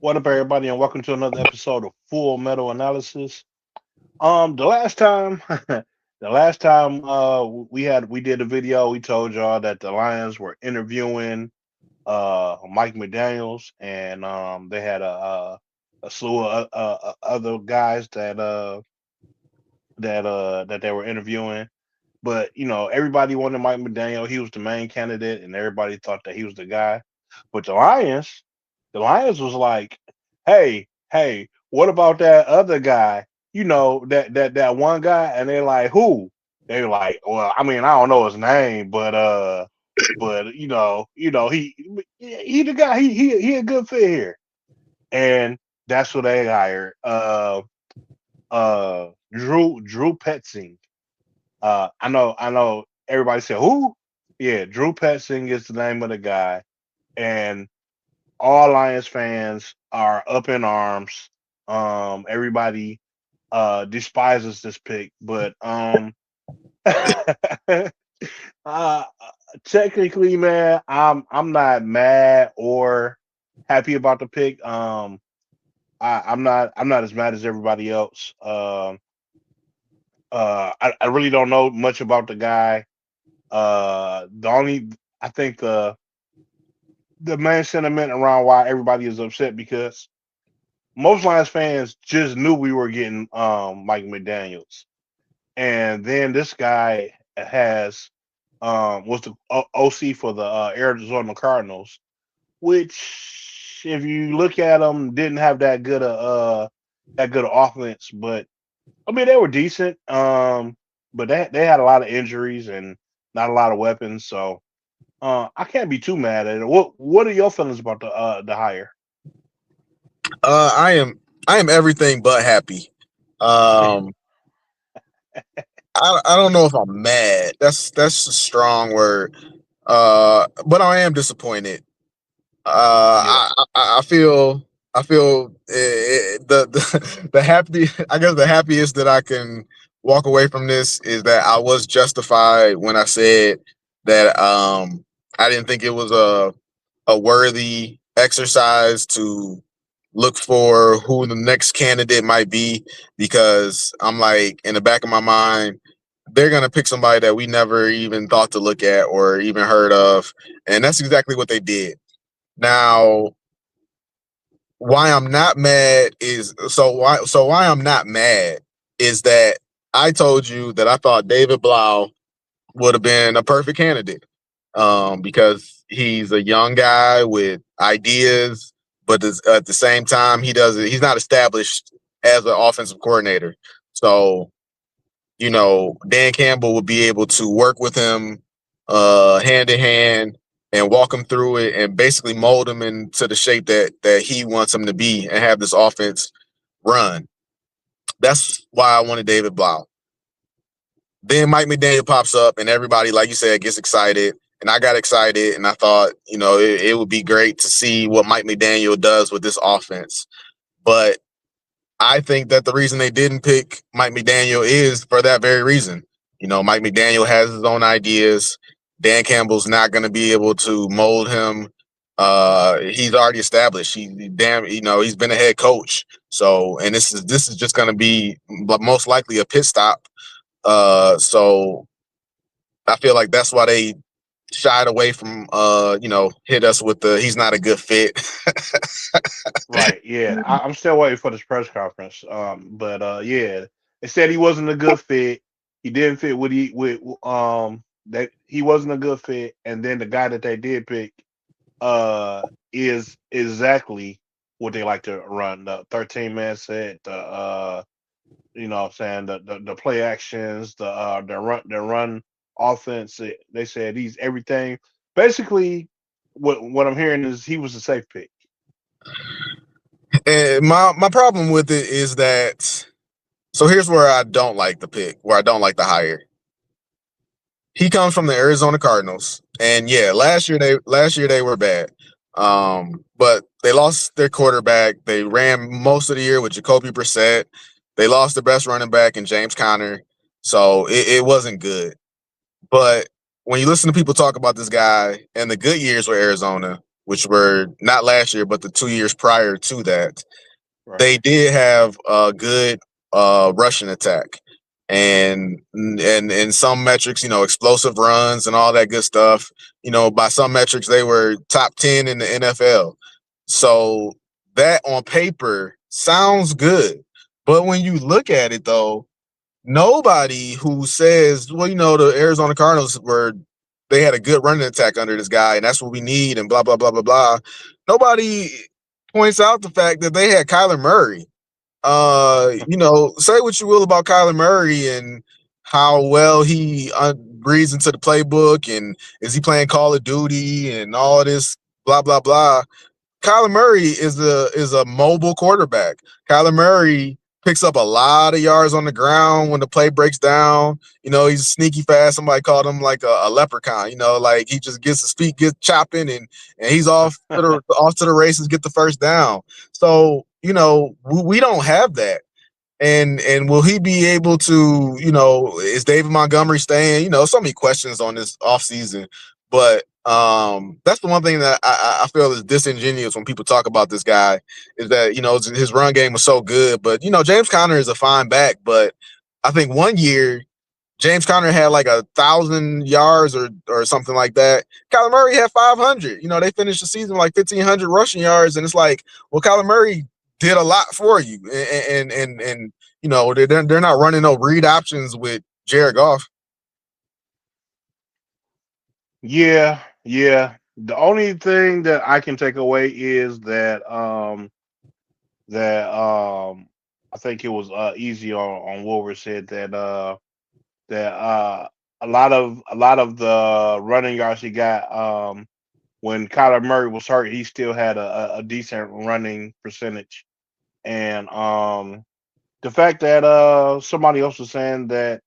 What up, everybody, and welcome to another episode of Full Metal Analysis. The last time, the last time we did a video, we told y'all that the Lions were interviewing Mike McDaniel's, and they had a slew of other guys that they were interviewing. But everybody wanted Mike McDaniel. He was the main candidate, and everybody thought that he was the guy. But the Lions was like, hey, what about that other guy? That one guy, and they're like, who? They were like, well, I mean, I don't know his name, but he the guy. He a good fit here, and that's what they hired. Drew Petzing. I know. Everybody said who? Yeah, Drew Petzing is the name of the guy, and all Lions fans are up in arms. Everybody despises this pick, but uh, technically, man, I'm not mad or happy about the pick. I'm not as mad as everybody else. I really don't know much about the guy. The only I think the main sentiment around why everybody is upset because most Lions fans just knew we were getting Mike McDaniel's, and then this guy has was the OC for the Arizona Cardinals, which if you look at them didn't have that good of offense, but I mean they were decent. But they had a lot of injuries and not a lot of weapons, so I can't be too mad at it. What are your feelings about the hire? I am everything but happy. Um, I don't know if I'm mad. That's a strong word. But I am disappointed. Yeah. I feel the happy. I guess the happiest that I can walk away from this is that I was justified when I said that I didn't think it was a worthy exercise to look for who the next candidate might be, because I'm like, in the back of my mind, they're gonna pick somebody that we never even thought to look at or even heard of, and that's exactly what they did. Now, why I'm not mad is why I'm not mad is that I told you that I thought David Blau would have been a perfect candidate, because he's a young guy with ideas, but at the same time, he's not established as an offensive coordinator. So, Dan Campbell would be able to work with him hand in hand and walk him through it and basically mold him into the shape that he wants him to be and have this offense run. That's why I wanted David Blau. Then Mike McDaniel pops up, and everybody, like you said, gets excited. And I got excited, and I thought, it would be great to see what Mike McDaniel does with this offense. But I think that the reason they didn't pick Mike McDaniel is for that very reason. Mike McDaniel has his own ideas. Dan Campbell's not going to be able to mold him. He's already established. He's been a head coach. So, and this is just going to be most likely a pit stop. So I feel like that's why they shied away from hit us with the he's not a good fit. Right. Yeah. I'm still waiting for this press conference. But yeah, they said he wasn't a good fit. He didn't fit with that he wasn't a good fit, and then the guy that they did pick is exactly what they like to run, the 13-man set, the what I'm saying, the play actions, the run offense. They said he's everything. Basically, what I'm hearing is he was a safe pick. And my problem with it is that, so here's where I don't like the pick, where I don't like the hire. He comes from the Arizona Cardinals, and yeah, last year they were bad. But they lost their quarterback. They ran most of the year with Jacoby Brissett. They lost the best running back in James Conner, so it wasn't good. But when you listen to people talk about this guy and the good years with Arizona, which were not last year, but the 2 years prior to that, Right. they did have a good rushing attack. And in some metrics, explosive runs and all that good stuff. By some metrics, they were top 10 in the NFL. So that on paper sounds good. But when you look at it though, nobody who says, well, the Arizona Cardinals were they had a good running attack under this guy, and that's what we need, and blah blah blah blah blah. Nobody points out the fact that they had Kyler Murray. Say what you will about Kyler Murray and how well he breathes into the playbook, and is he playing Call of Duty and all of this blah blah blah. Kyler Murray is a mobile quarterback. Kyler Murray picks up a lot of yards on the ground when the play breaks down. He's sneaky fast. Somebody called him like a leprechaun. Like he just gets his feet get chopping and he's off to the races, get the first down. So we don't have that. And will he be able to, is David Montgomery staying? So many questions on this offseason. But that's the one thing that I feel is disingenuous when people talk about this guy is that, his run game was so good. But, James Conner is a fine back. But I think one year James Conner had like 1,000 yards or something like that. Kyler Murray had 500. They finished the season with like 1,500 rushing yards. And it's like, well, Kyler Murray did a lot for you. And they're not running no read options with Jared Goff. Yeah, yeah. The only thing that I can take away is that I think it was easy on Wolver said that a lot of the running yards he got when Kyler Murray was hurt, he still had a decent running percentage. And the fact that somebody else was saying that,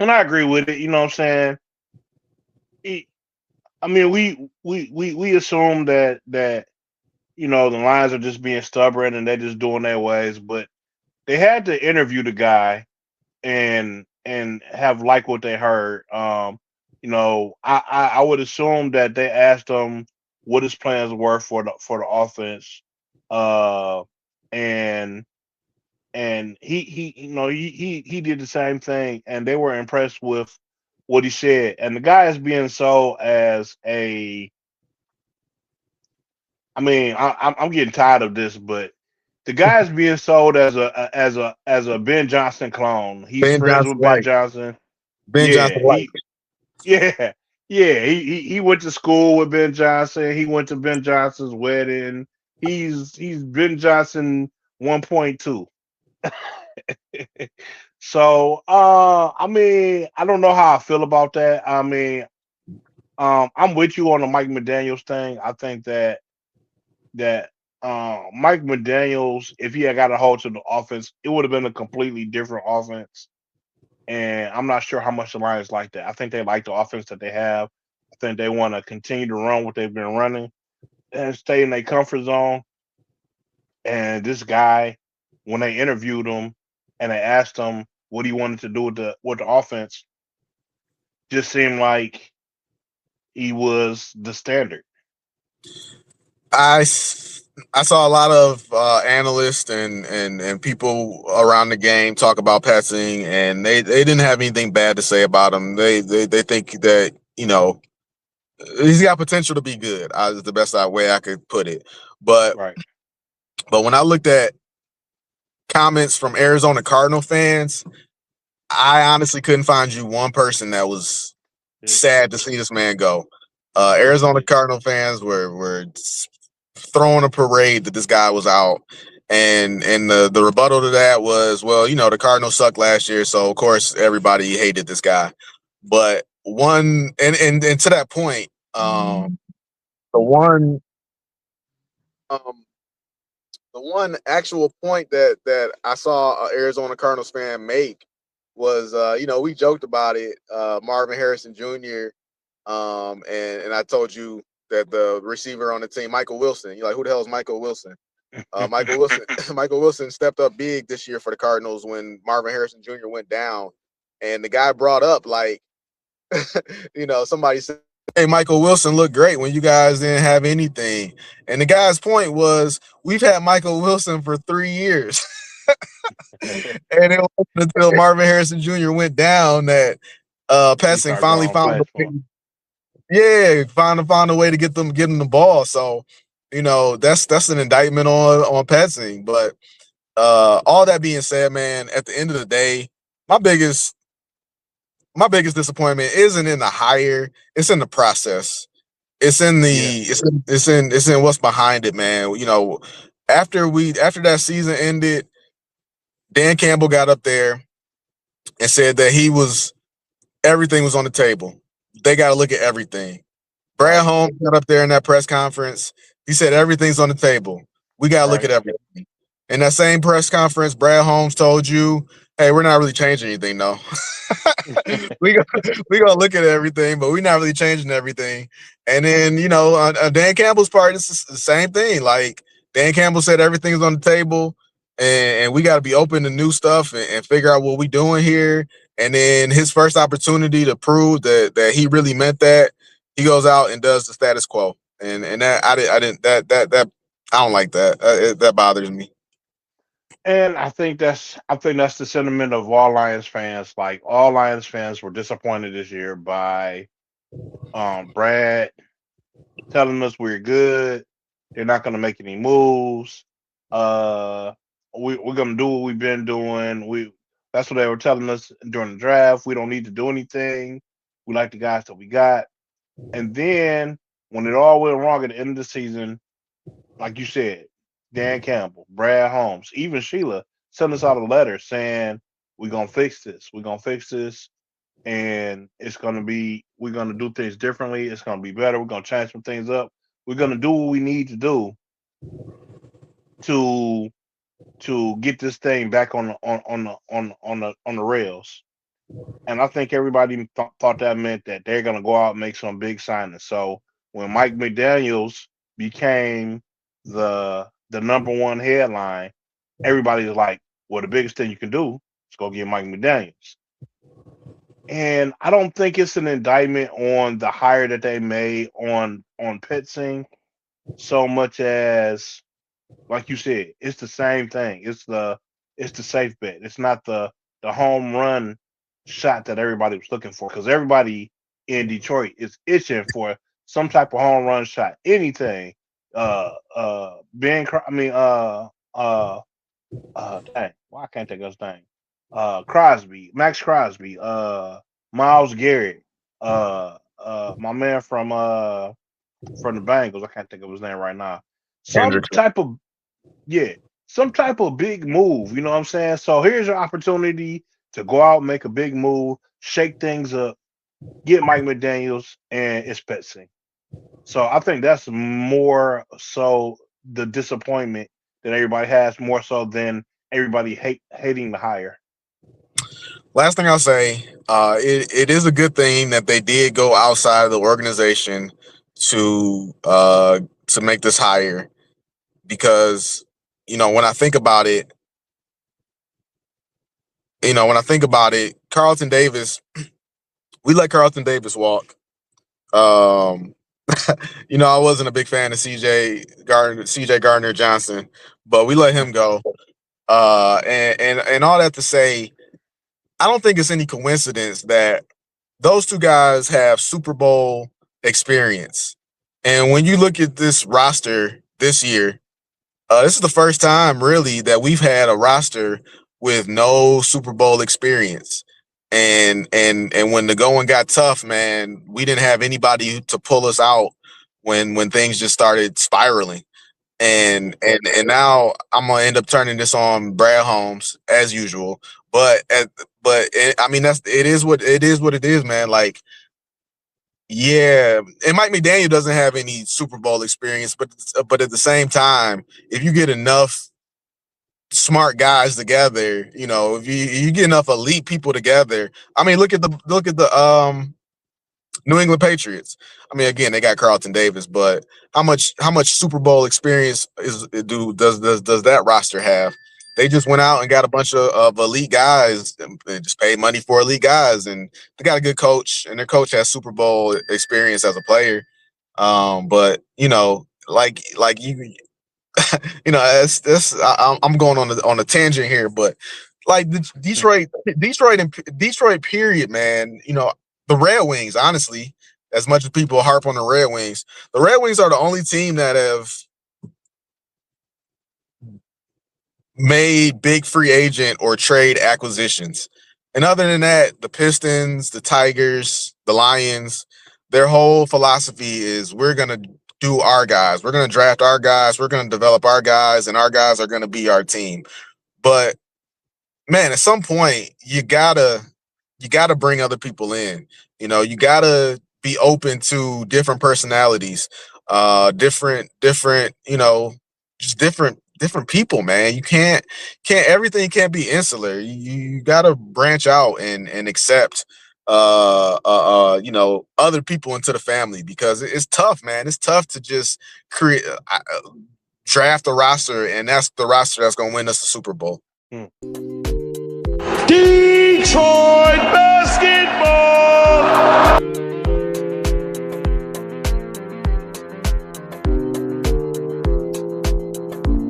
and I agree with it, you know what I'm saying? He, I mean, we assume that the Lions are just being stubborn and they're just doing their ways, but they had to interview the guy and have like what they heard. I would assume that they asked him what his plans were for the offense, uh, and he did the same thing, and they were impressed with what he said. And the guy is being sold as a. I mean, I'm getting tired of this, but the guy is being sold as a Ben Johnson clone. He's Ben friends Johnson with Ben like Johnson. Ben Johnson Yeah, like yeah, yeah. He went to school with Ben Johnson. He went to Ben Johnson's wedding. He's Ben Johnson 1.2. So I mean, I don't know how I feel about that. I mean, I'm with you on the Mike McDaniels thing. I think that Mike McDaniels, if he had got a hold to the offense, it would have been a completely different offense. And I'm not sure how much the Lions like that. I think they like the offense that they have. I think they want to continue to run what they've been running and stay in their comfort zone. And this guy, when they interviewed him and they asked him what he wanted to do with the offense, just seemed like he was the standard. I I saw a lot of analysts and people around the game talk about passing, and they didn't have anything bad to say about him. They think that he's got potential to be good. Is the best way I could put it. But Right. but when I looked at comments from Arizona Cardinal fans, I honestly couldn't find you one person that was sad to see this man go. Arizona Cardinal fans were throwing a parade that this guy was out. And the rebuttal to that was, well, the Cardinals sucked last year, so of course everybody hated this guy. But one and to that point, the one um the one actual point that I saw an Arizona Cardinals fan make was we joked about it, Marvin Harrison Jr. And I told you that the receiver on the team, Michael Wilson, you're like, who the hell is Michael Wilson? Michael Wilson Michael Wilson stepped up big this year for the Cardinals when Marvin Harrison Jr. went down. And the guy brought up like somebody said Hey, Michael Wilson looked great when you guys didn't have anything. And the guy's point was, we've had Michael Wilson for 3 years. And it wasn't until Marvin Harrison Jr. went down that He passing started finally drawing found a plays way. for him. Yeah, found a way to get him the ball. So, that's an indictment on passing. But all that being said, man, at the end of the day, my biggest my biggest disappointment isn't in the hire, it's in the process. It's in Yeah, the it's in what's behind it, man. After that season ended, Dan Campbell got up there and said that everything was on the table. They got to look at everything. Brad right, Holmes got up there in that press conference. He said everything's on the table. We got to look right. at everything. In that same press conference, Brad Holmes told you, "Hey, we're not really changing anything, no. We gonna look at everything, but we're not really changing everything." And then on Dan Campbell's part, it's the same thing. Like Dan Campbell said, everything's on the table, and we got to be open to new stuff and figure out what we doing here. And then his first opportunity to prove that he really meant that, he goes out and does the status quo. And that I didn't that I don't like that. That bothers me. And I think that's the sentiment of all Lions fans. Like all Lions fans were disappointed this year by Brad telling us we're good. They're not going to make any moves. Uh, we're going to do what we've been doing. That's what they were telling us during the draft. We don't need to do anything. We like the guys that we got. And then when it all went wrong at the end of the season, like you said, Dan Campbell, Brad Holmes, even Sheila sent us out a letter saying we're gonna fix this. We're gonna fix this, and we're gonna do things differently. It's gonna be better. We're gonna change some things up. We're gonna do what we need to do to get this thing back on the rails. And I think everybody thought that meant that they're gonna go out and make some big signings. So when Mike McDaniel's became the number one headline, everybody's like, "Well, the biggest thing you can do is go get Mike McDaniel's." And I don't think it's an indictment on the hire that they made on Pitsing so much as, like you said, it's the same thing. It's the safe bet. It's not the home run shot that everybody was looking for because everybody in Detroit is itching for some type of home run shot. Anything. I mean, dang, why I can't think of his name? Crosby, Max Crosby, Miles Garrett, my man from the Bengals. I can't think of his name right now. Some Hendrickson. type of yeah, some type of big move. You know what I'm saying? So here's your opportunity to go out, make a big move, shake things up, get Mike McDaniels, and it's Petsy. So I think that's more so the disappointment that everybody has, more so than everybody hating the hire. Last thing I'll say, it is a good thing that they did go outside of the organization to make this hire because when I think about it, Carlton Davis, we let Carlton Davis walk. Um, I wasn't a big fan of CJ Gardner Johnson, but we let him go. And all that to say, I don't think it's any coincidence that those two guys have Super Bowl experience. And when you look at this roster this year, this is the first time really that we've had a roster with no Super Bowl experience. And when the going got tough, man, we didn't have anybody to pull us out when things just started spiraling. And now I'm gonna end up turning this on Brad Holmes as usual. But I mean what it is, man. Like, yeah, and Mike McDaniel doesn't have any Super Bowl experience, but at the same time, if you get enough smart guys together, if you get enough elite people together, I mean, look at the New England Patriots. I mean, again, they got Carlton Davis, but how much Super Bowl experience does that roster have? They just went out and got a bunch of elite guys and just paid money for elite guys, and they got a good coach, and their coach has Super Bowl experience as a player. But like you, I'm going on a tangent here, but like the Detroit period, man. The Red Wings, honestly, as much as people harp on the Red Wings are the only team that have made big free agent or trade acquisitions. And other than that, the Pistons, the Tigers, the Lions, their whole philosophy is we're going to do our guys. We're going to draft our guys. We're going to develop our guys, and our guys are going to be our team. But man, at some point, you gotta bring other people in. You gotta be open to different personalities, different, just different people, man. You can't everything can't be insular. You gotta branch out and accept other people into the family, because it's tough, man. It's tough to just create draft a roster, and that's the roster that's gonna win us the Super Bowl. Detroit